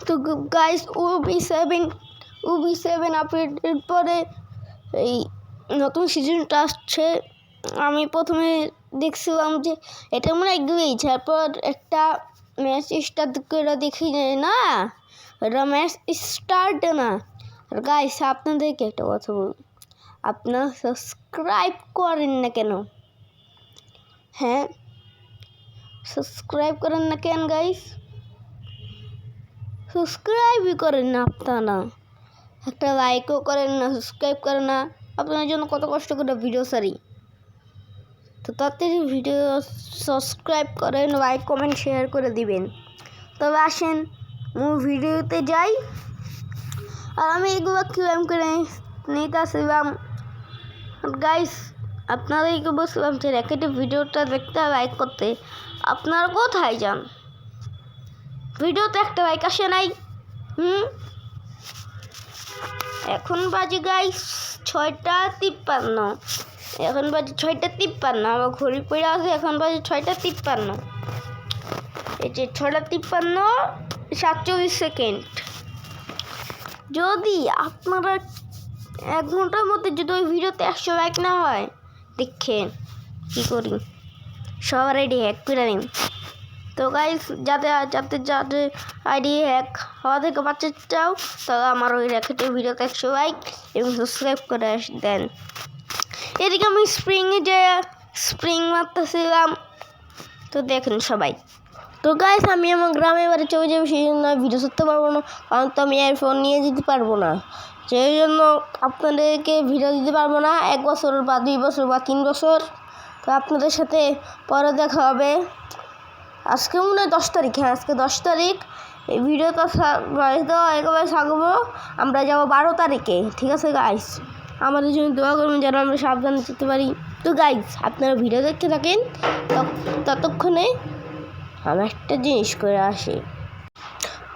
তো গাইস ওবি7 আপডেটের পরে এই নতুন সিজনটা আসছে। আমি প্রথমে দেখছিলাম যে এটা মনে হয় গ্লিচ, তারপর একটা ম্যাচ স্টার্ট করে দেখি না, এটা ম্যাচ স্টার্ট না। আর গাইস আপনাদেরকে একটা কথা বলুন, আপনারা সাবস্ক্রাইব করেন না কেন? হ্যাঁ, সাবস্ক্রাইব করেন না কেন গাইস? সাবস্ক্রাইবই করেন না আপনারা, একটা লাইকও করেন না, সাবস্ক্রাইব করেন না। আপনার জন্য কত কষ্ট করে ভিডিও সারি, তো তাড়াতাড়ি ভিডিও সাবস্ক্রাইব করেন, লাইক কমেন্ট শেয়ার করে দিবেন। তবে আসেন ভিডিওতে যাই। আর আমি এগুলো কিরম করে নিতেছিলাম গাইস, আপনাদেরকে বলছিলাম যে র্যাকেটের ভিডিওটা দেখতে লাইক করতে। আপনারা কোথায় যান? ভিডিওতে একটা লাইক আসে নাই। এখন বাজে গাইস 6:53। এখন বাজে 6:53, আমার ঘড়ি পড়ে আছে, এখন বাজে 6:53। এই যে 6:53 47 সেকেন্ড। যদি আপনারা 1 ঘন্টার মধ্যে যদি ওই ভিডিওতে 100 লাইক না হয়, দেখেন কি করি, সবার আইডি হ্যাক করে নিন। তো গাইস যাতে আইডি হ্যাক হওয়া থেকে বাঁচতে চাও, তাহলে আমার ওই র্যাকেটের ভিডিওতে 100 লাইক এবং সাবস্ক্রাইব করে দেন। এদিকে আমি স্প্রিং মারতেছিলাম, তো দেখুন সবাই। তো গাইস আমি আমার গ্রামে বাড়ি চলে যাবো, সেই জন্য ভিডিও করতে পারবো না, কারণ তো আমি আইফোন নিয়ে যেতে পারবো না। সেই জন্য আপনাদেরকে ভিডিও দিতে পারবো না 1 বছর বা 2 বছর বা 3 বছর। তো আপনাদের সাথে পরে দেখা হবে। আজকে মনে হয় 10 তারিখ। হ্যাঁ, আজকে 10 তারিখ। এই ভিডিওটা একেবারে থাকবো, আমরা যাবো 12 তারিখে। ঠিক আছে গাইস, আমাদের জন্য দোয়া করবেন যেন আমরা সাবধানে যেতে পারি। তো গাইস আপনারা ভিডিও দেখতে থাকেন, ততক্ষণে আমি একটা জিনিস করে আসি।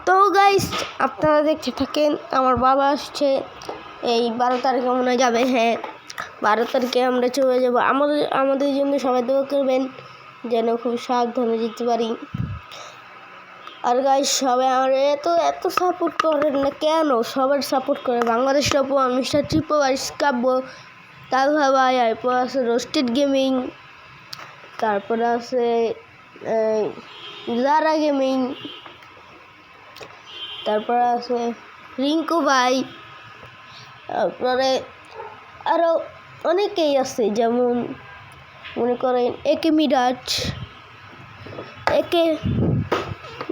তো গাইস আপনারা দেখতে থাকেন, আমার বাবা আসছে এই 12 তারিখে মনে হয় যাবে। হ্যাঁ, 12 তারিখে আমরা চলে যাবো। আমাদের জন্য সবাই দোয়া করবেন যেন খুব সাবধানে যেতে পারি। আর গাইস সবাই আমার এত সাপোর্ট করেন না কেন? সবার সাপোর্ট করে বাংলাদেশ টপ 1, মিস্টার ট্রিপল আর স্কাব্য, তালহা ভাই, এরপর আছে রোস্টেড গেমিং, তারপরে আছে জারা গেমিং, তারপরে আছে রিঙ্কু ভাই, তারপরে আরও অনেকেই আছে, যেমন মনে করেন একে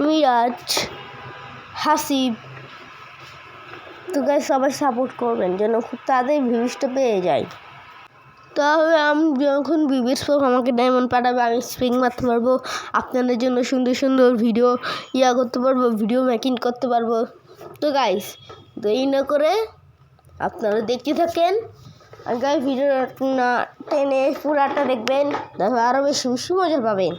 মিরাজ, হাসিব। তো গাইস সবাই সাপোর্ট করবেন যেন খুব তাড়াতাড়ি ভিউজটা পেয়ে যায়। তাহলে আমি যখন ভিউজ পাবো আমাকে ডায়মন্ড পাঠাবে, আমি স্প্রিং মারতে পারবো, আপনাদের জন্য সুন্দর সুন্দর ভিডিও করতে পারবো, ভিডিও মেকিং করতে পারবো। তো গাইস দেরি না করে আপনারা দেখতে থাকেন। আর গাইস ভিডিও না টেনে পুরাটা দেখবেন, তাহলে আরও বেশি মজা পাবেন।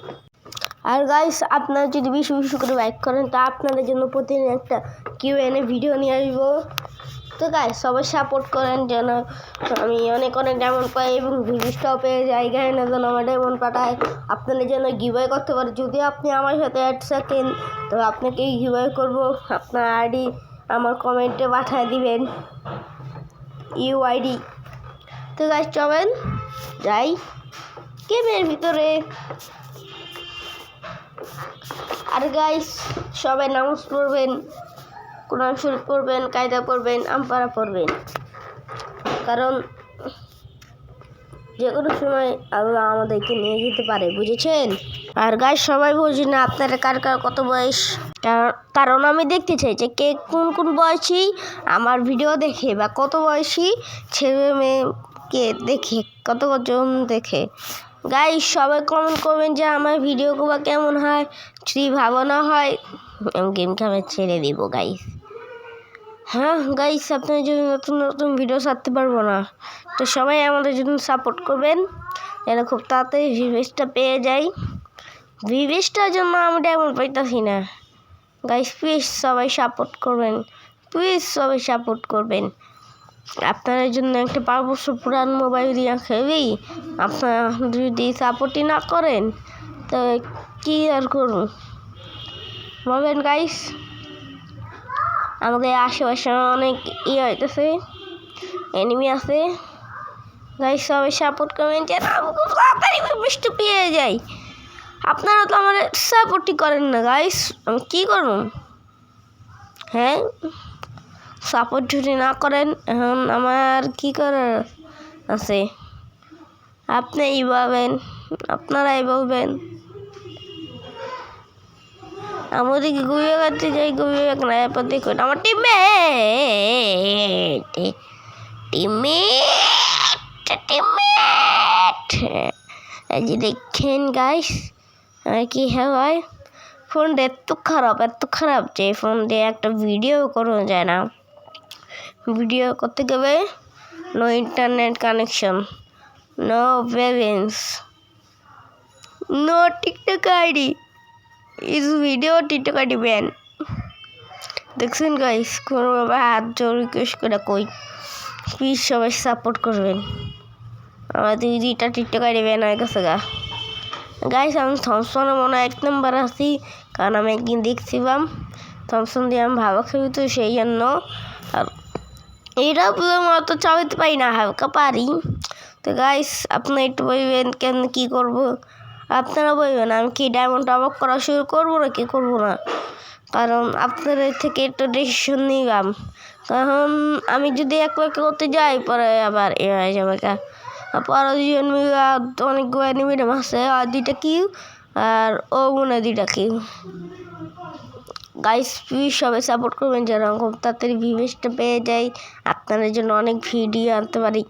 আর গাইস আপনারা যদি বেশি করে লাইক করেন, তা আপনাদের জন্য প্রতিদিন একটা Q&A ভিডিও নিয়ে আসবো। তো গাইস সবাই সাপোর্ট করেন যেন আমি অনেক ডায়মন্ড পাই এবং ভিউজটাও পেয়ে যাই। গায়ে না যেন আমার ডায়মন্ড পাঠায়, আপনাদের জন্য গিভওয়ে করতে পারি। যদি আপনি আমার সাথে অ্যাড থাকেন, তো আপনাকে গিভওয়ে করবো। আপনার আইডি আমার কমেন্টে পাঠিয়ে দিবেন, UID। তো গাইস চলেন যাই গেমের ভিতরে। আর গাইস সবাই নামাজ পড়বেন, কোরআন শরীফ পড়বেন, কায়দা পড়বেন, আমপারা পড়বেন, কারণ যে কোনো সময় আল্লাহ আমাদেরকে নিয়ে যেতে পারে, বুঝেছেন? আর গাইস সবাই বুঝি না আপনারা কার কত বয়স, কারণ আমি দেখতে চাই যে কে কোন বয়সী আমার ভিডিও দেখে, বা কত বয়সী ছেলে মেয়েকে দেখে, কতজন দেখে। গাইস সবাই কমেন্ট করবেন যে আমার ভিডিওগুলো কেমন হয়। যদি ভালো না হয় আমি গেম খেলা ছেড়ে দিব গাইস। হ্যাঁ গাইস আপনার জন্য নতুন ভিডিও ছাড়তে পারবো না, তো সবাই আমাদের জন্য সাপোর্ট করবেন যেন খুব তাড়াতাড়ি ভিউজটা পেয়ে যাই। ভিউজটার জন্য আমি ডায়মন্ড পাইতাছি না গাইস, প্লিজ সবাই সাপোর্ট করবেন। আপনাদের জন্য একটা 5 বছর পুরান মোবাইল দিয়ে খেলি, আপনারা যদি সাপোর্টই না করেন তো কি আর করুন বলেন গাইস? আমাদের আশেপাশে অনেক হইতেছে, এনিমি আছে। গাইস সবাই সাপোর্ট করবেন যেন আমি খুব তাড়াতাড়ি বৃষ্টি পেয়ে যাই। আপনারা তো আমার সাপোর্টই করেন না গাইস, আমি কী করব? হ্যাঁ, সাপোর্ট যদি না করেন এখন আমার কি করার আছে? আপনিই বলবেন, আপনারাই বলবেন। আমাদের কি ঘুমিয়ে কাটতে যাই, ঘুমিয়ে না এরপর দেখুন আমার টিমমেট এই যে দেখেন গাইস আমার কি হয়। ফোনটা এত খারাপ যে ফোন দিয়ে একটা ভিডিও করা যায় না। ভিডিও করতে গেলে no internet connection, no balance, no TikTok ID, ইস ভিডিও টিকটক আইডি ব্যান। দেখছেন গাইস, কোনোভাবে হাত জোর রিকোয়েস্ট করে কই প্লিজ সবাই সাপোর্ট করবেন। আমার দুইটা টিকটক আইডি ব্যান হয়ে গেছে গাইস। আমি থমসনে মনে হয় 1 নম্বর আছি, কারণ আমি একদিন দেখছিলাম থমসন দিয়ে আমি ভালো খেলি, তো সেই জন্য। আর এইটা মতো চালাতে পারি না, হালকা পারি। তো গাইস আপনারা একটু বলবেন কেন কী করবো, আপনারা বলবেন আমি কি ডায়মন্ড অবাক করা শুরু করবো না কি করবো না। কারণ আপনাদের থেকে একটু ডিসিশন নিলাম, কারণ আমি যদি একা করতে যাই পরে আবার এ হয়ে যাবে পরে দুজন মিলে অনেকগুলো এনিমিটাম আছে, আর 2টা কিউ আর ও মনে 2টা কিউ। গাইস প্লিজ সবাই সাপোর্ট করবেন যেন খুব তাড়াতাড়ি ভিউজটা পেয়ে যাই, আপনাদের জন্য অনেক ভিডিও আনতে পারি।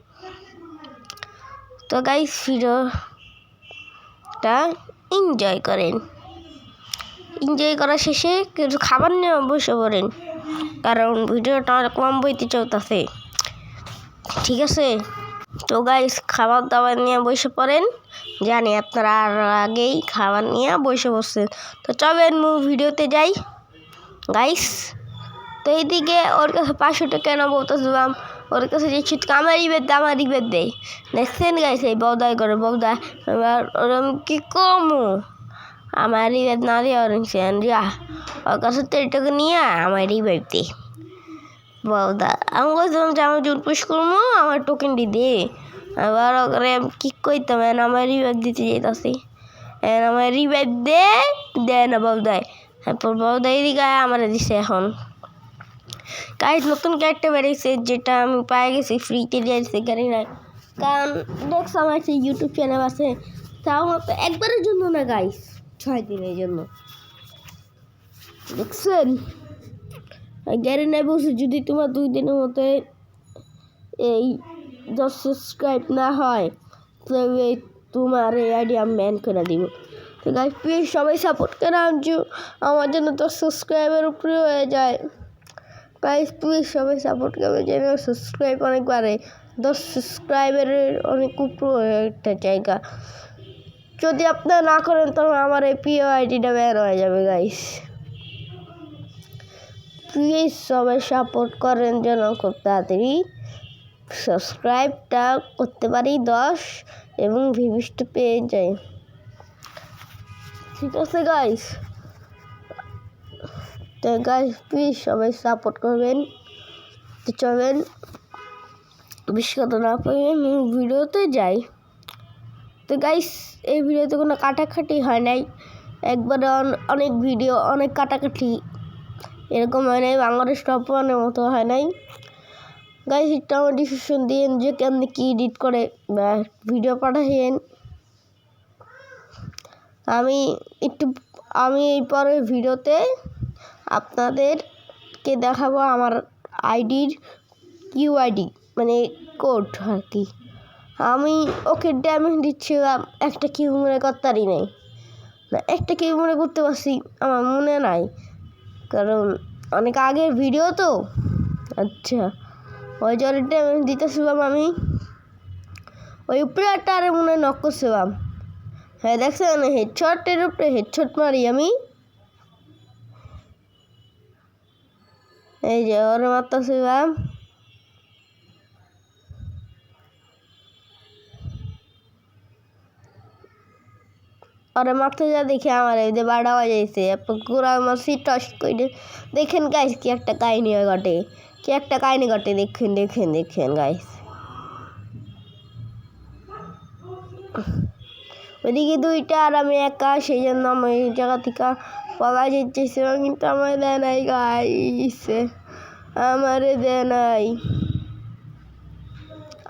তো গাইস ভিডিওটা এনজয় করেন, এনজয় করার শেষে কিছু খাবার নিয়ে বসে পড়েন, কারণ ভিডিওটা অনেক লম্বা হইতে চলতেছে, ঠিক আছে? তো গাইস খাবার দাবার নিয়ে বসে পড়েন, জানি আপনারা আর আগেই খাবার নিয়ে বসে বসছেন। তো চলেন ভিডিওতে যাই গাইস। তো এইদিকে ওর কাছে 500 টাকা কেন বলতেছিলাম, ওর কাছে যে ছুটকা আমার রিবেদ দেয়। দেখছেন গাইস এই বৌদাই করে বৌদা, এবার ওরম কি কমু আমার রিবেদ না দিয়ে ওর কাছে 3 টাকা নিয়ে আমার রিবেদ দে বৌদা। আমি বলছিলাম যে আমি জুট পুশ করবো, আমার টোকেনটি দে। আবার ওখানে কি কইতাম আমার রিবেদ দিতে যেতেছি, আমার রিবেদ দেয় না বৌদায়। তারপর বৌদা এদিকে আমার দিছে। এখন গাইস নতুন ক্যারেক্টার বেরিয়েছে যেটা আমি পেয়ে গেছি ফ্রিতে দিয়েছে গাড়িরা, কারণ দেখছো আমার একটা ইউটিউব চ্যানেল আছে, তাও মাত্র একবারের জন্য না গাইস, 6 দিনের জন্য। দেখছেন গ্যারেন্টি বলছে যদি তোমার 2 দিনের মধ্যে এই 10 সাবস্ক্রাইব না হয় তবে তোমার এই আইডি আমি ব্যান করে দিব। তো গাইস প্লিজ সবাই সাপোর্ট করে আমার জন্য 10 সাবস্ক্রাইবের উপরে হয়ে যায়। গাইস প্লিজ সবাই সাপোর্ট করবে যেন সাবস্ক্রাইব অনেক বাড়ে, 10 সাবস্ক্রাইবের অনেক উপরে একটা জায়গা। যদি আপনারা না করেন তবে আমার এই প্রিয় আইডিটা ব্যান হয়ে যাবে গাইস। প্লিজ সবাই সাপোর্ট করেন যেন খুব তাড়াতাড়ি সাবস্ক্রাইবটা করতে পারি 10 এবং ভিউজটা পেয়ে যাই, ঠিক আছে গাইস? তো গাইস প্লিজ সবাই সাপোর্ট করবেন। তো চলেন বেশি কথা না পাইবেন ভিডিওতে যাই। তো গাইস এই ভিডিওতে কোনো কাটাকাটি হয় নাই, একবারে অনেক ভিডিও অনেক কাটাকাটি এরকম হয় নাই, বাংলাদেশ টপ 1-এর মতো হয় নাই। গাইস একটু আমার ডিসিশন দিন যে কেমনি কি এডিট করে বা ভিডিও পাঠাইন। আমি এই পরের ভিডিওতে আপনাদেরকে দেখাবো আমার আইডির কিউআইডি মানে কোড আর কি। আমি ওকে ড্যামেজ দিচ্ছিলাম, একটা কিউ মনে করতারই নাই না, একটা কিউ মনে করতে পারছি আমার মনে নাই, কারণ অনেক আগের ভিডিও তো। আচ্ছা ওই জন্য ড্যামেজ দিতেছিলাম আমি, ওই উপরে একটা আরে মনে নক করছিলাম। হ্যাঁ দেখছেন হেডশটের উপরে হেডশট মারি আমি, এই যে ওর মারতেছিলাম। ওরে মারতে যা দেখে আমার এই যে 12টা বাজাইছে পুরা আমার সিট টস করে দেখেন গাইস কি একটা কাহিনী ঘটে দেখেন গাইস ওইদিকে 2টা আর আমি একা সেই জন্য আমি এই জায়গা থেকে পালা যেতেছিলাম কিন্তু আমার দেয় নাই গাইস আমারে দেয় নাই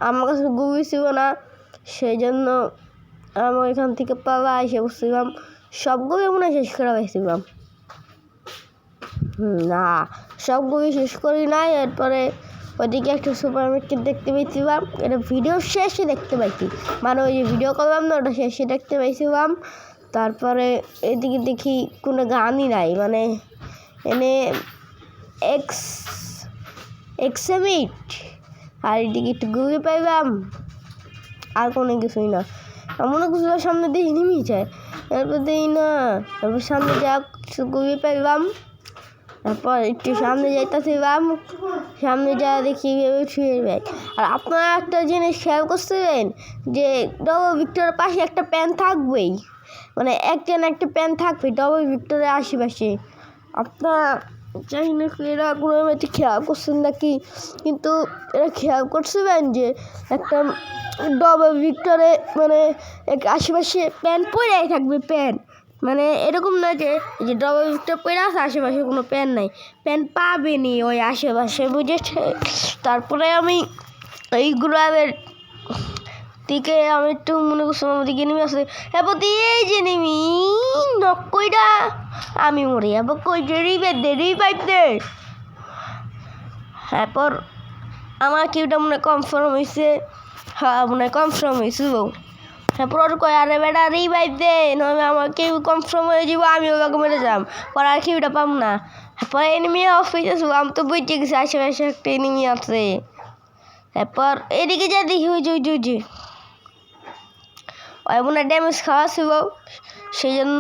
আমার কাছে গুবি ছিল না সেই জন্য আমি এখান থেকে পালা এসে বসছিলাম সবগুলো মনে হয় শেষ করে গেছিলাম না সবগুলো শেষ করি নাই এরপরে ওইদিকে একটা সুপার মার্কেট দেখতে পেয়েছিলাম এটা ভিডিও শেষে দেখতে পাইছি মানে ওই যে ভিডিও করলাম না ওটা শেষে দেখতে পাইছিলাম তারপরে এদিকে দেখি কোনো গানই নাই মানে এনে এক্সমিট আর এদিকে একটু গুগল পাইলাম আর কোনো কিছুই না মনে করছিল সামনে দিয়ে নেমেই যায় এরপর দিই না তারপর সামনে যা গুগল পাইলাম তারপর একটু সামনে যাইতেছিলাম সামনে যা দেখি ছুঁয়ে ব্যাগ আর আপনারা একটা জিনিস খেয়াল করছিলেন যে ডবল ভিক্টরের পাশে একটা প্যান থাকবেই মানে একটা প্যান থাকবে ডবল ভিক্টরের আশেপাশে আপনারা জানি না এরা কোনো খেয়াল করছেন নাকি কিন্তু এরা খেয়াল করছিলেন যে একটা ডবল ভিক্টরে মানে আশেপাশে প্যান পরেই থাকবে প্যান মানে এরকম না যে ডবল ভিক্টর পরে আছে আশেপাশে কোনো প্যান নাই প্যান পাবেনি ওই আশেপাশে বুঝেছে তারপরে আমি এই গ্রামের দিকে আমি একটু মনে করছিলাম ওদিকে নেমে আসে এরপর এই যে নেমি নকইটা আমি মরে এরপর কই দেরি পাইতে এরপর আমার কিউটা মনে কনফার্ম হয়েছে হ্যাঁ মনে কনফার্ম হয়েছিল তারপর ওর কয় আরে বেটা রিভাইভ দে নইলে আমার কেউ কনফার্ম হয়ে যাব আমি ওকে মেরে যাম পর আর কিউটা পাম না তারপর এনিমি অফ হয়ে যাচ্ছে আমি তো বুঝতে গেছি আশেপাশে একটা এনিমি আছে তারপর এদিকে যা দেখি ওই যে ওই মনে ড্যামেজ খাওয়া ছিল সেই জন্য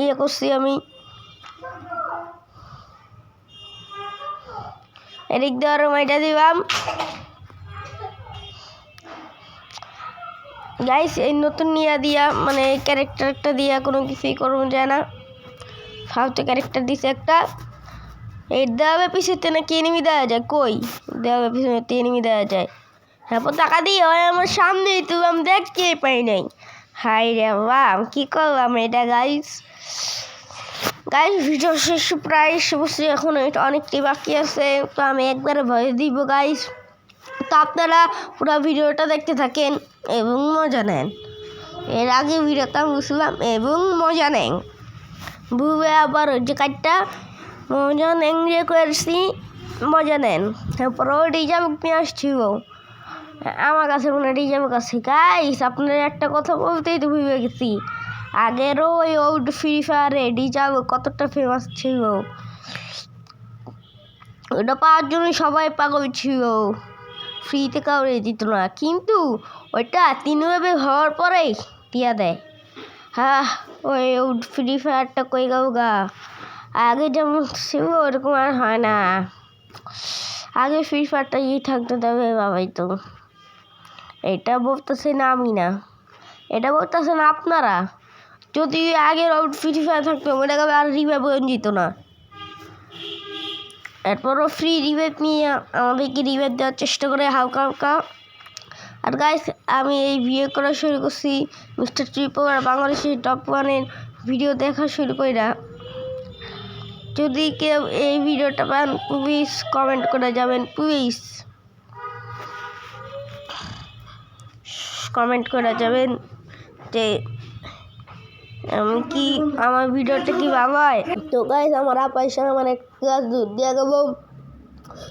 ইয়ে করছি আমি এদিক দিয়ে আরো মাইটা দিলাম গাইস এই নতুন নিয়া দিয়া মানে ক্যারেক্টারটা দিয়া কোনো কিছুই করবো যায় না ফালতু ক্যারেক্টার দিছে একটা এই দেওয়াবে পিছনে নাকি এনিমি দেওয়া যায় কই দেওয়াবে পিছনে এনিমি দেওয়া যায় তারপর টাকা দিয়ে হয় আমার সামনে তো আমি দেখতে পাই নাই হাই রে বাবা কি করলাম এটা গাইস ভিডিও শেষ প্রায় বসে এখন অনেকটি বাকি আছে তো আমি একবারে ভয় দিব গাইস তো আপনারা পুরো ভিডিওটা দেখতে থাকেন এবং মজা নেন এর আগে ভিডিওটা বুঝলাম এবং মজা নেন বুঝবে আবার ওই যে কাজটা মজা নেন যে করছি মজা নেন তারপরেও রিজার্ভ নিয়ে আসছিল আমার কাছে মনে রিজার্ভ কাছে গাইস আপনার একটা কথা বলতেই তো ভুলে গেছি আগেরও ওই ওল্ড ফ্রি ফায়ারে রিজার্ভ কতটা ফেমাস ছিল ওটা পাওয়ার জন্য সবাই পাগল ছিল ফ্রিতে কাউরে দিত না কিন্তু ওইটা 3 ওয়েবে হওয়ার পরেই দিয়া দেয় হ্যাঁ ওই ফ্রি ফায়ারটা কই গা আগে যেমন ছিল ওরকম আর হয় না আগে ফ্রি ফায়ারটা থাকতে দেবে বাবাই তো এটা বলতেছে না আমি না এটা বলতেছে না আপনারা যদি আগের ফ্রি ফায়ার থাকতো ওটাকে আর রিভাইভ যেত না এরপরও ফ্রি রিভাইভ নিয়ে আমাদেরকে রিভাইভ দেওয়ার চেষ্টা করে হালকা আর গাইস আমি এই ভিডিও করা শুরু করছি মিস্টার ট্রিপল বাংলাদেশের টপ 1-এর ভিডিও দেখা শুরু করি না যদি কেউ এই ভিডিওটা পান প্লিজ কমেন্ট করে যাবেন প্লিজ কমেন্ট করে যাবেন যে আমি কি আমার ভিডিওটা কি ভালো হয় তো গাইস আমার পয়সা আমার এক গ্লাস দুধ দিয়ে দেবো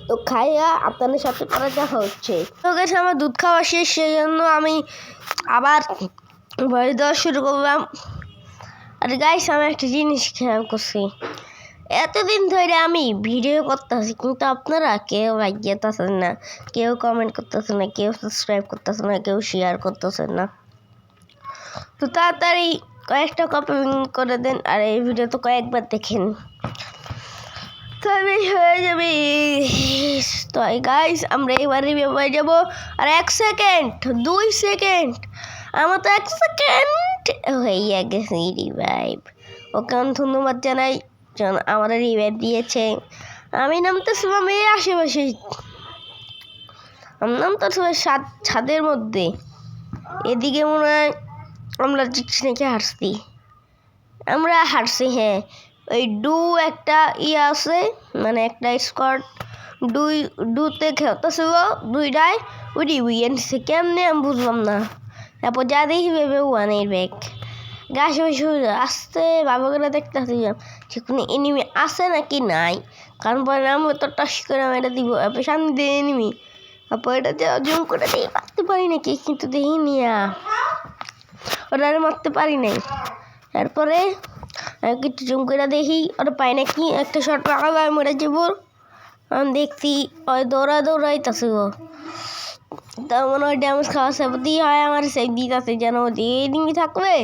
তো খাইয়া আপনাদের সাথে পরে দেখা হচ্ছে তো গাইস আমার দুধ খাওয়া শেষ সেই জন্য আমি আবার ভয় দেওয়া শুরু করলাম আর গাইস আমি একটা জিনিস খেয়াল করছি এতদিন ধরে আমি ভিডিও করতেছি কিন্তু আপনারা কেউ লাইক দিতেছেন না কেউ কমেন্ট করতেছেন না কেউ সাবস্ক্রাইব করতেছেন না কেউ শেয়ার করতেছেন না তো তাড়াতাড়ি কয়েকটা কমেন্ট করে দেন আর এই ভিডিও তো কয়েকবার দেখেন তবে হয়ে যাবে তো গাইস আমরা এবার রিভিউ হয়ে যাবো আর 1 সেকেন্ড 2 সেকেন্ড আমার তো 1 সেকেন্ড হয়ে গেছে রিভাইভ। ওকে ধন্যবাদ জানাই আমার রিভাইভ দিয়েছে। আমি নামতেছিলাম এই আশেপাশে, আমি নামতেছিলাম ছাদের মধ্যে। এদিকে মনে হয় আমরা জিতছি নাকি আমরা হারছি। হ্যাঁ, ওই একটা আছে, মানে একটা স্কোয়াড ডুতে খেলতেছিল দুইটাই, উড়ি উইয়েছে কেমনে আমি বুঝলাম না। তারপর যা দেখি ভেবে ওয়ানের ব্যাগ গাছ আসতে বাবা করে দেখতে যে কোনো এনিমি আছে নাকি নাই, কারণ পরে আমি তো টস করে এটা দিব সামনে দিয়ে এনিমি, তারপর এটা জুম করে দিয়ে মারতে পারি নাকি, কিন্তু দেখি নিয়া ওরা মারতে পারি নাই। তারপরে কিছু জুম করে দেখি ওরা পাই নাকি, একটা শট লাগাবো আমি মরে যাবো। আমি দেখছি ওই দৌড়াইতেছে গো, তার মনে হয় ড্যামেজ খাওয়া সেবতি হয় আমার সেই দিতে যেন যে এনিমি থাকবে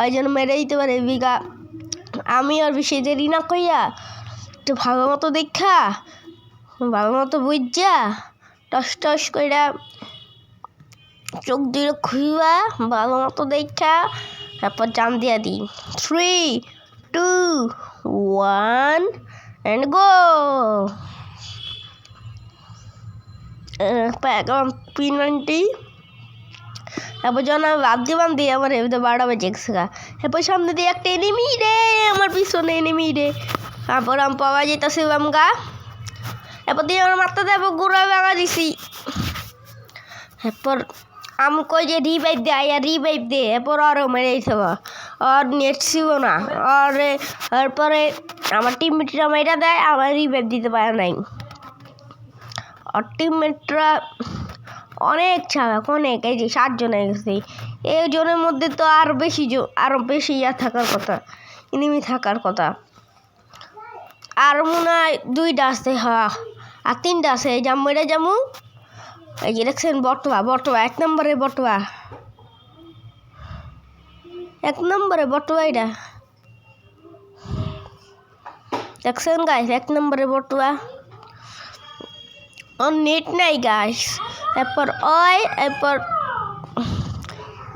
ওই জন্য মেরে দিতে পারে বিঘা। আমি আর বেশি দেরি না কইয়া একটু ভালো মতো দেখা, ভালো মতো বুঝা টস কইরা চোখ দিয়ে খুইবা ভালো মতো দেখা, তারপর জাম দিয়া দিই 3, 2, 1 and go। P90 তারপর যখন আমি বাদ দিয়ে আমার এবার 12 বেজে গেছে। এরপর সামনে দিয়ে একটা এনিমি রে, আমার পিছনে এনিমি রে, তারপর আমি পাওয়া যেতেছিলাম গা। এরপর দিয়ে আমার মাথা দেবো গুঁড়া ভাঙা দিছি। এরপর আমি কই যে রিভাইভ দে, এরপর আরও মেরে দিতে আর নেট ছিল না, আর তারপরে আমার টিমমেটরা মেয়েটা দেয়, আমার রিভাইভ দিতে পারে নাই। আর টিমমেটরা অনেক চালাক, অনেক, এই যে 7 জন হয়ে গেছে। এই জনের মধ্যে তো আরও বেশি থাকার কথা, এনিমি থাকার কথা। আর মনে হয় 2টা আছে, হ্যাঁ, আর 3টা আছে। এই মেরে যাবো, এই যে দেখছেন বটুয়া 1 নম্বরে বটুয়া, 1 নম্বরে বটুয়া, এটা দেখছেন গাইস 1 নম্বরে বটুয়া। ওর নেট নাই গাইস।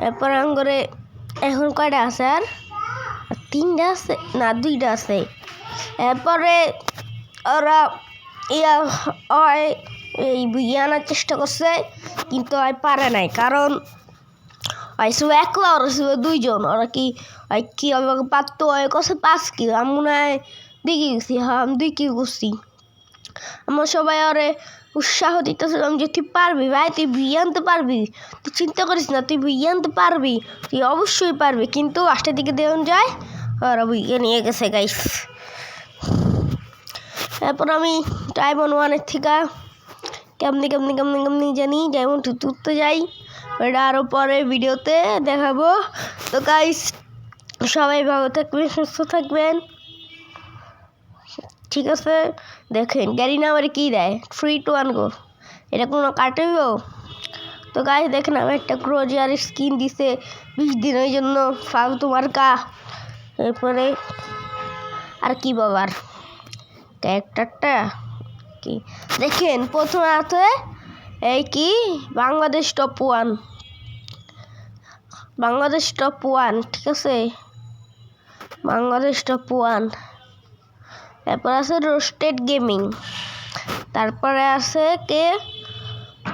এরপর আঙ্গরে এখন কয়টা আছে, আর 3টা আছে না 2টা আছে। এরপরে ওরা এই বুঝিয়ে আনার চেষ্টা করছে, কিন্তু পারে নাই, কারণ ছিল একলা, ওরা ছিল 2 জন। ওরা কি আমাকে পারতো, কাছে 5 কিল, আমি মনে হয় দেখে গেছি, হ্যাঁ আমি 2 কিল করছি। আমার সবাই ওরে উৎসাহ দিতেছিলাম যে তুই পারবি ভাই, তুই বুঝিয়ে আনতে পারবি, তুই চিন্তা করিস না, তুই বুঝিয়ে আনতে পারবি, তুই অবশ্যই পারবি। কিন্তু 8টার দিকে দেওয়া যায়, ওরা বুঝিয়ে নিয়ে গেছে গাইস। এরপর আমি ডায়মন্ড 1-এর থেকে কেমনি জানি ডায়মন্ড 2 তুলতে যাই, ওটা আরও পরে ভিডিওতে দেখাবো। তো গাইস সবাই ভালো থাকবেন, সুস্থ থাকবেন, ঠিক আছে। দেখেন গাড়ি না আমার কি দেয়, 3, 2, 1 গো, এটা কোনো কাটেব। তো গাইস দেখেন আমি একটা ক্রোজার স্কিন দিছে 20 দিনের জন্য, ফালতু মার্কা। এরপরে আর কি বাবার ক্যারেক্টারটা কি দেখেন, প্রথমে আছে এই কি বাংলাদেশ টপ 1, ঠিক আছে, বাংলাদেশ টপ 1। এরপর আছে রোস্টেড গেমিং, তারপরে আছে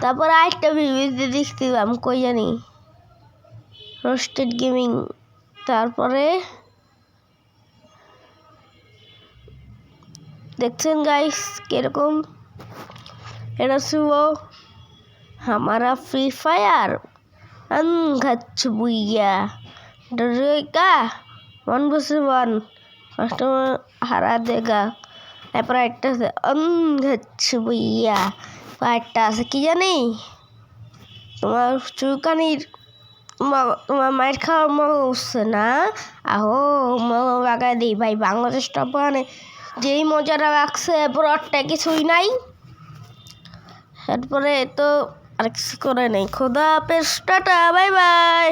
তারপরে আরেকটা ভিডিওতে দেখছিলাম কই জানি, রোস্টেড গেমিং। তারপরে দেখছেন গাইস কিরকম, এটা ছিল हमारा फ्री फायर अनघच बुइया डरेगा 1 vs 1 कस्टमर हरा देगा। এরপর একটা আছে अनघच बुइया, একটা আছে কি জানি তোমার চুলকানির তোমার মায়ের খাওয়ার মনে হচ্ছে না, আহো মনে লাগাই দিই ভাই। বাংলাদেশ টপ 1-এ যেই মজাটা লাগছে, এরপর একটা কিছুই নাই। এরপরে তো আর কিছু করে নেই। খোদা হাফেজ, টাটা, বাই বাই।